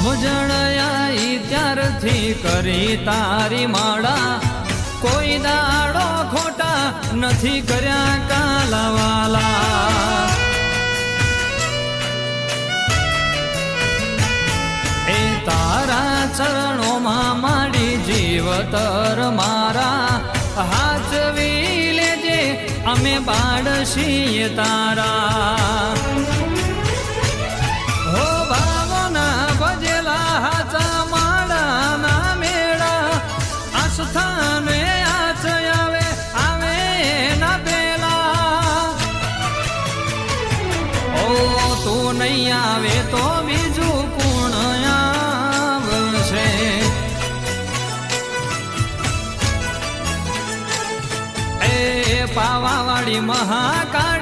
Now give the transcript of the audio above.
સમજણ આઈ ત્યારથી કરી તારી માળા, કોઈ દાડો ખોટા નથી કર્યા કાલાવાલા. એ તારા ચરણોમાં માડી જીવતર મારા, હાચવી લેજે અમે બાળશીએ તારા. હો ભાવના ભજેલા હાચા માળાના મેળા, આસ્થાને આચ આવે આવે ના પેલા. ઓ તું નહીં આવે તો બીજું કોણ આવશે? એ પાવાવાળી મહાકાળ